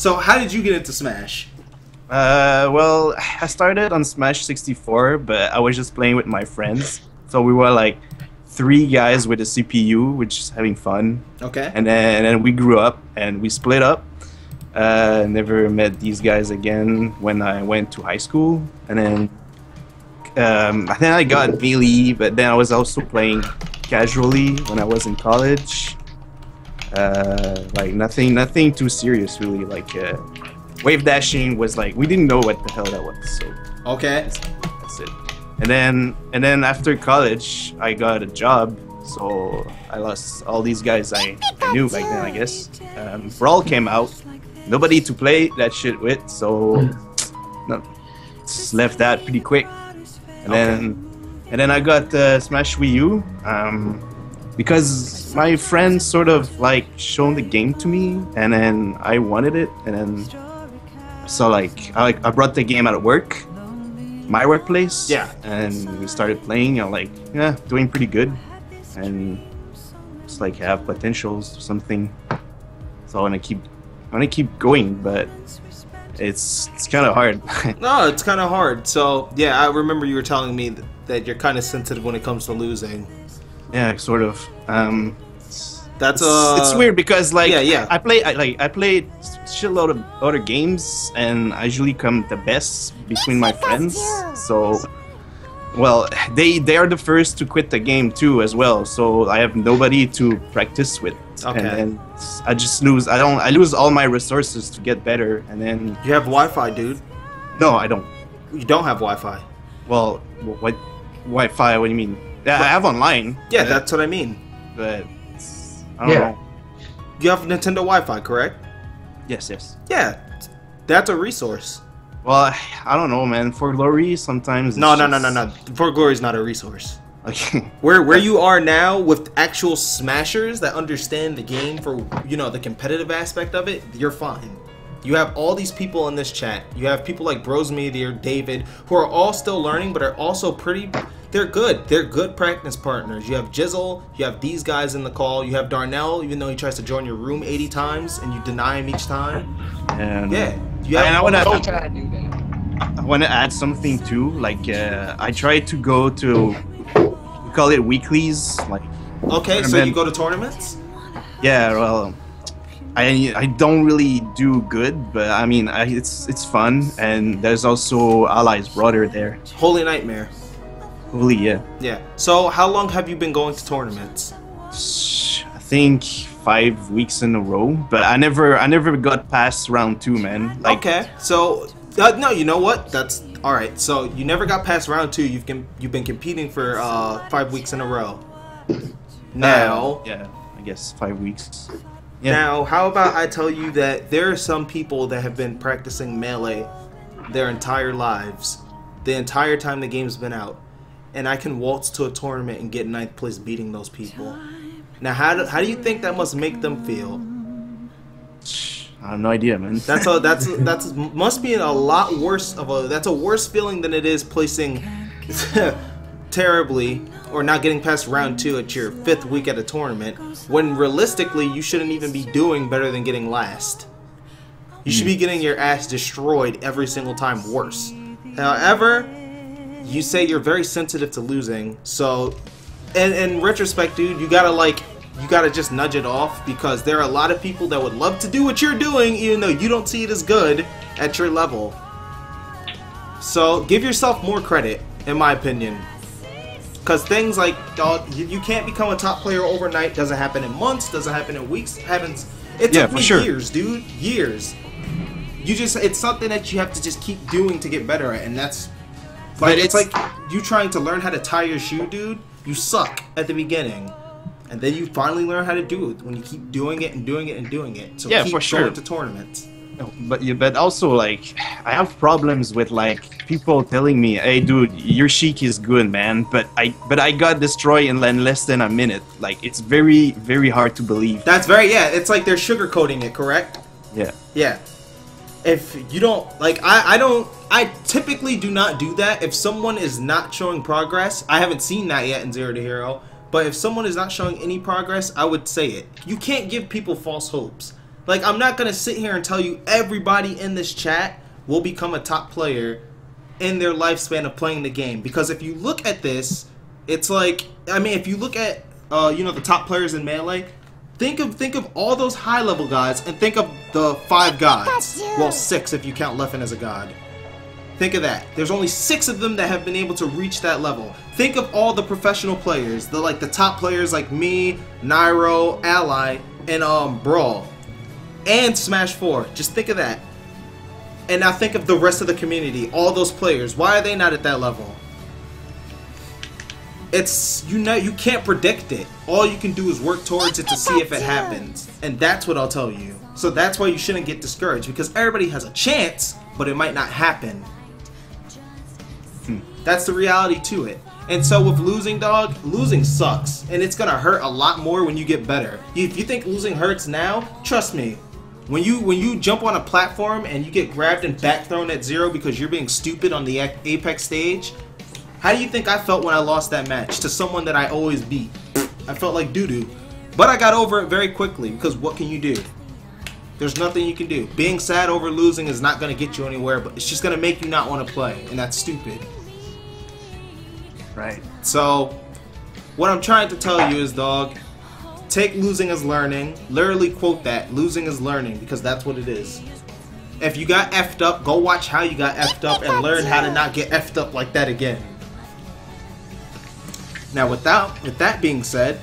So how did you get into Smash? Well, I started on Smash 64, but I was just playing with my friends. So we were like 3 guys with a CPU, which is having fun. Okay. And then we grew up and we split up. Never met these guys again when I went to high school. And then I got Melee, but then I was also playing casually when I was in college. Like nothing too serious really. Like wave dashing was like we didn't know what the hell that was. So okay, that's it. And then after college, I got a job. So I lost all these guys I knew back then. I guess Brawl came out. Nobody to play that shit with. So no, just left that pretty quick. And then I got Smash Wii U because my friend sort of like shown the game to me, and then I wanted it, and then so like I brought the game out of work, my workplace, yeah, and we started playing. I'm like, yeah, doing pretty good, and it's like have potentials or something. So I want to keep going, but it's kind of hard. No, it's kind of hard. So yeah, I remember you were telling me that you're kind of sensitive when it comes to losing. Yeah, sort of. It's weird because like yeah. I play shitload of other games and I usually come the best between my friends. So well, they are the first to quit the game too as well. So I have nobody to practice with. Okay. And I just lose. I lose all my resources to get better, and then you have Wi-Fi, dude. No, I don't. You don't have Wi-Fi. Well, what Wi-Fi? What do you mean? Yeah, I have online. Yeah, that's what I mean. But I don't know. You have Nintendo Wi-Fi, correct? Yes. Yeah, that's a resource. Well, I don't know, man. For glory, sometimes. No. For glory is not a resource. Okay. Where you are now with actual smashers that understand the game for the competitive aspect of it, you're fine. You have all these people in this chat. You have people like Bros Meteor, David, who are all still learning, but are also they're good. They're good practice partners. You have Jizzle, you have these guys in the call, you have Darnell, even though he tries to join your room 80 times and you deny him each time. Yeah. I want to add something too. Like I try to go to, we call it weeklies. Like okay, so you go to tournaments? Yeah, well, I don't really do good, but I mean it's fun, and there's also Ally's brother there. Holy Nightmare. Holy, yeah. Yeah. So how long have you been going to tournaments? I think 5 weeks in a row, but I never got past round 2, man. Like, okay, so no, you know what? That's all right. So you never got past round 2. You've been competing for 5 weeks in a row. Now, yeah, I guess 5 weeks. Yeah. Now, how about I tell you that there are some people that have been practicing Melee their entire lives, the entire time the game's been out, and I can waltz to a tournament and get 9th place beating those people. Now, how do you think that must make them feel? I have no idea, man. That's must be a lot worse that's a worse feeling than it is placing terribly or not getting past round 2 at your 5th week at a tournament, when realistically you shouldn't even be doing better than getting last. You should be getting your ass destroyed every single time worse. However, you say you're very sensitive to losing, so in retrospect, dude, you gotta just nudge it off, because there are a lot of people that would love to do what you're doing even though you don't see it as good at your level. So give yourself more credit, in my opinion, because things like you can't become a top player overnight. Doesn't happen in months, doesn't happen in weeks. It took me years, dude, years. It's something that you have to just keep doing to get better at, and that's like, it's like you trying to learn how to tie your shoe, dude. You suck at the beginning, and then you finally learn how to do it when you keep doing it and doing it and doing it. So yeah, keep for sure. going to tournaments. But also, like, I have problems with like people telling me, "Hey, dude, your Sheik is good, man," but I got destroyed in less than a minute. Like, it's very, very hard to believe. That's it's like they're sugarcoating it, correct? Yeah. Yeah. If you don't like, I typically do not do that. If someone is not showing progress, I haven't seen that yet in Zero to Hero, but if someone is not showing any progress, I would say it. You can't give people false hopes. Like, I'm not gonna sit here and tell you everybody in this chat will become a top player in their lifespan of playing the game. Because if you look at this, it's like, I mean, if you look at, you know, the top players in Melee, think of all those high-level guys, and think of the 5 gods. Well, 6 if you count Leffen as a god. Think of that. There's only 6 of them that have been able to reach that level. Think of all the professional players, the top players like me, Nairo, Ally, and Brawl, and Smash 4. Just think of that. And now think of the rest of the community, all those players. Why are they not at that level? It's, you know, you can't predict it. All you can do is work towards it to see if it happens. And that's what I'll tell you. So that's why you shouldn't get discouraged, because everybody has a chance, but it might not happen. That's the reality to it. And so with losing, dog, losing sucks. And it's gonna hurt a lot more when you get better. If you think losing hurts now, trust me. When you jump on a platform and you get grabbed and back thrown at 0 because you're being stupid on the Apex stage, how do you think I felt when I lost that match to someone that I always beat? I felt like doo-doo. But I got over it very quickly, because what can you do? There's nothing you can do. Being sad over losing is not gonna get you anywhere, but it's just gonna make you not want to play, and that's stupid. Right. So, what I'm trying to tell you is, dog, take losing as learning. Literally quote that, losing is learning, because that's what it is. If you got effed up, go watch how you got effed up and learn how to not get effed up like that again. Now, with that being said,